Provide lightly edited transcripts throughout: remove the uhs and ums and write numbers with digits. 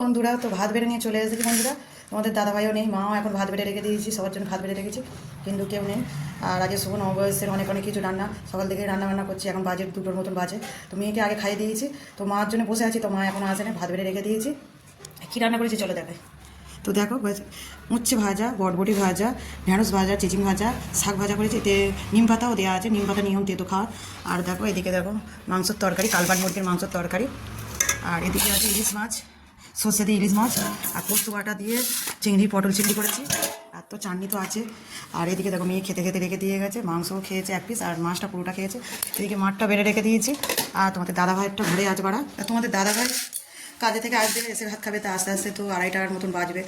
বন্ধুরা তো ভাত বেড়ে নিয়ে চলে এসেছি বন্ধুরা। তোমাদের দাদাভাইও নেই, মাও এখন ভাত বেড়ে রেখে দিয়েছি, সবার জন্য ভাত বেড়ে রেখেছি, কিন্তু কেউ নেই। আর আগে শুভ নববর্ষের অনেক অনেক কিছু রান্না, সকাল থেকে রান্না করছি, এখন বাজে 2টোর মতন বাজে। তো মেয়েকে আগে খাইয়ে দিয়েছি, তো মার জন্য বসে আছি, তো মা এখন আসে না, ভাত বেড়ে রেখে দিয়েছি। কী রান্না করেছি চলো দেখাই। তো দেখো উচ্ছে ভাজা, বটবটি ভাজা, ঢেঁড়স ভাজা, চিচিং ভাজা, শাক ভাজা করেছি, এতে নিম পাতাও দেওয়া আছে, নিম পাতা নিয়ম তেতো খাওয়ার। আর দেখো এদিকে দেখো মাংসের তরকারি, কালবাট মুরগির মাংসের তরকারি। আর এদিকে আছে ইলিশ মাছ, সর্ষে দিয়ে ইলিশ মাছ, আর পোস্ত বাটা দিয়ে চিংড়ি পটল চিংড়ি করেছি, আর তো চাটনি তো আছে। আর এদিকে দেখো মেয়ে খেতে খেতে রেখে দিয়ে গেছে, মাংসও খেয়েছে 1 পিস, আর মাছটা পুরোটা খেয়েছে। এদিকে মাঠটা বেড়ে রেখে দিয়েছি। আর তোমাদের দাদাভাই একটা ঘুরে আছে পাড়া, তোমাদের দাদাভাই কাজে থেকে আসবে, এসে ভাত খাবে, তা আস্তে আস্তে তো 2:30টার মতন বাজবে।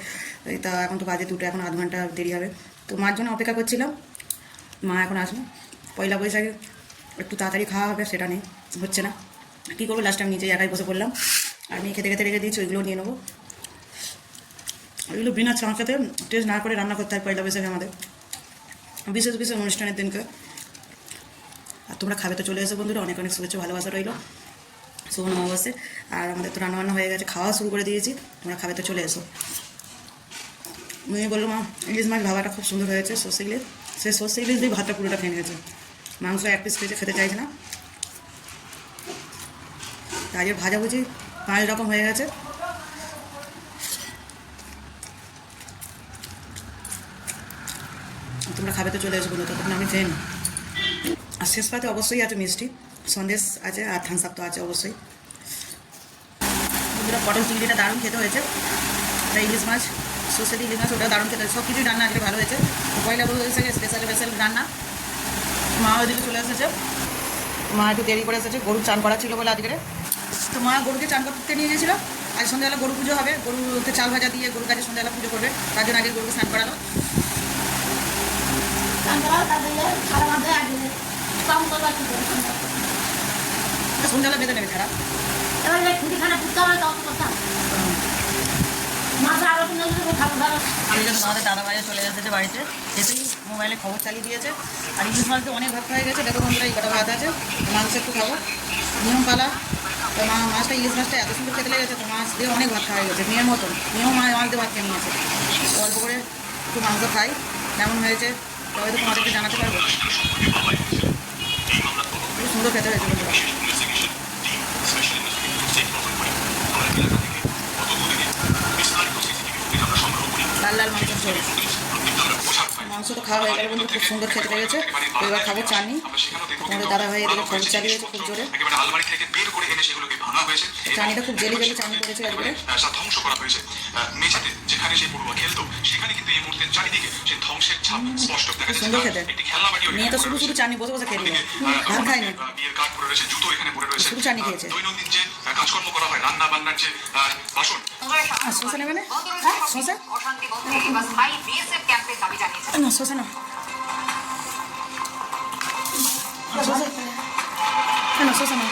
তা এখন তো বাজে 2টা, এখন আধ ঘন্টা দেরি হবে। তো মার জন্য অপেক্ষা করছিলাম, মা এখন আসবে। পয়লা বৈশাখে একটু তাড়াতাড়ি খাওয়া হবে, সেটা নেই, হচ্ছে না। কী করবো, লাস্ট টাইম নিজে একাই বসে পড়লাম। আর মেয়ে খেতে খেতে রেখে দিয়েছি, ওইগুলো নিয়ে নেবো। ওইগুলো বিনা চাঁচাতে টেস্ট না করে রান্না করতে হয় পয়লা বৈশাখে আমাদের বিশেষ বিশেষ অনুষ্ঠানের দিনকে। আর তোমরা খাবে তো চলে এসো বন্ধুরা, অনেক অনেক শুভেচ্ছা ভালোবাসা রইলো শুভ নববর্ষে। আর আমাদের তো রান্নাবান্না হয়ে গেছে, খাওয়া শুরু করে দিয়েছি, তোমরা খাবে তো চলে এসো। মেয়ে বললো মা ইলিশ মাছ ভাবাটা খুব সুন্দর হয়েছে, সর্ষে ইলিশ, সে সর্ষে ইলিশ দিয়ে ভাতটা পুরোটা খেয়ে নিয়েছে, মাংস 1 পিস খেয়েছে, খেতে চাইছে না। তাই ভাজাভুজি 5 রকম হয়ে গেছে। তোমরা খাবে তো চলে এসো বন্ধু, তখন আমি খেয়ে নিই। আর শেষ পাতে অবশ্যই আছে মিষ্টি, সন্দেশ আছে, আর থামস আপ তো আছে অবশ্যই। বন্ধুরা পটল চিংড়িটা দারুণ খেতে হয়েছে, আর ইলিশ মাছ, সর্ষে দিয়ে ইলিশ মাছ, ওটা দারুণ খেতে হয়েছে। সব কিছুই রান্না আজকে ভালো হয়েছে। পয়লা বৈশাখে স্পেশাল রান্না। মা ওইদিকে চলে এসেছে, মা একটু দেরি করে এসেছে, গরু চান করা ছিল বলে আজকে। তো মা গরুকে চান করতে নিয়ে গেছিলো, আজ সন্ধ্যাবেলা গরু পুজো হবে, গরুতে চাল ভাজা দিয়ে গরু কাছে সন্ধ্যাবেলা পুজো করবে, তার জন্য আগে গরুকে স্নান করালো। সন্ধ্যাবেলা বেঁধে নেবে খারাপ। আমি যখন আমাদের দাদাভাইয়া চলে এসেছে বাড়িতে, এসেই মোবাইলে খবর চালিয়ে দিয়েছে। আর ইলিশ মাছ অনেক ভাত হয়ে গেছে, দেখো বন্ধুরা এই কটা ভাত আছে, মাংস একটু খাবো, নিয়ম পালা। তো মাছটা ইলিশ মাছটা এত সুন্দর খেতে লেগেছে, তো মাছ দিয়ে অনেক ভাত খাওয়া গেছে, মেয়ের মতন মেয়েও মাছ দিয়ে ভাত খেয়ে নিয়েছে। অল্প করে একটু মাংস খাই, কেমন হয়েছে তবে তো তোমাদেরকে জানাতে পারবো। খুব সুন্দর খেতে হয়েছে বন্ধুরা। লাল লাল মাংস ঝোল, মাংস তো খাওয়া হয়ে গেল বন্ধু, খুব সুন্দর খেতে লেগেছে। তো এবার খাবো চাটনি। তোমাদের দাদা ভাই এদিকে খবর চালিয়েছে খুব জোরে, চাটনিটা খুব জেলি জেলি চাটনি করেছে একবারে। ধ্বংস করা হয়েছে মেঝেতে, যেখানে সেই পড়ুয়া খেলতো সেখানে কিন্তু এই মুহূর্তে চারিদিকে সেই ধ্বংসের ছাপ স্পষ্ট দেখা যাচ্ছে। সুন্দর খেতে, মেয়ে তো শুধু শুধু চাটনি বসে বসে খেয়ে নিল, ভাত খায়নি, বিয়ের কার্ড পড়ে রয়েছে, জুতো এখানে পড়ে রয়েছে, শুধু চাটনি খেয়েছে। দৈনন্দিন যে কাজকর্ম করা হয়, রান্না বান্নার যে বাসন। শোষা নেবে না, শোষা না, শোষা না, শোষা না।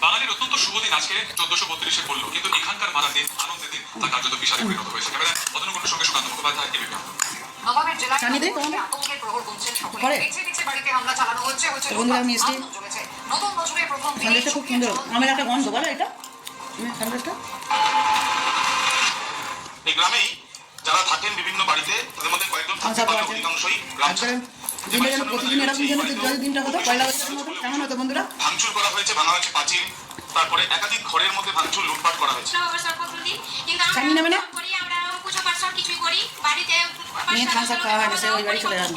বাঙালির অত্যন্ত শুভ দিন আজকে 1432-এ পড়লো, কিন্তু এখানকার মারা দিন, আনন্দের দিন, তা কার্যত বিষাদে পরিণত হয়েছে। ক্যামেরা অতনুকুণ্ডের সঙ্গে সুকান্ত মুখোপাধ্যায়, এবিপি। বন্ধুরা মিষ্টি সন্দেশটা খুব সুন্দর, আমের একটা গন্ধ বলো এটা সন্দেশটা। এই গ্রামেই যারা থাকেন বিভিন্ন বাড়িতে, তাদের মধ্যে কয়েকজন অধিকাংশই প্রতিদিন এরকম যেন দিনটা হতো পয়লা বৈশাখের মতো, কেমন হতো বন্ধুরা? ভাঙচুর করা হয়েছে, ভাঙা হয়েছে পাঁচিল, তারপরে একাধিক ঘরের মধ্যে ভাঙচুর লুটপাট করা হয়েছে। চাটনি নেবে না, মেয়ে থামস আপ খাওয়া হয়ে গেছে, ওই বাড়ি চলে যাবে।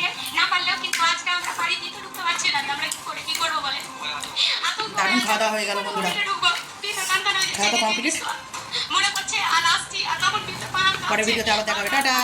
দারুণ খাওয়া দাওয়া হয়ে গেল বন্ধুরা, খাওয়া দাওয়া কমপ্লিট। পরের ভিডিওতে আবার দেখা হবে, টাটা।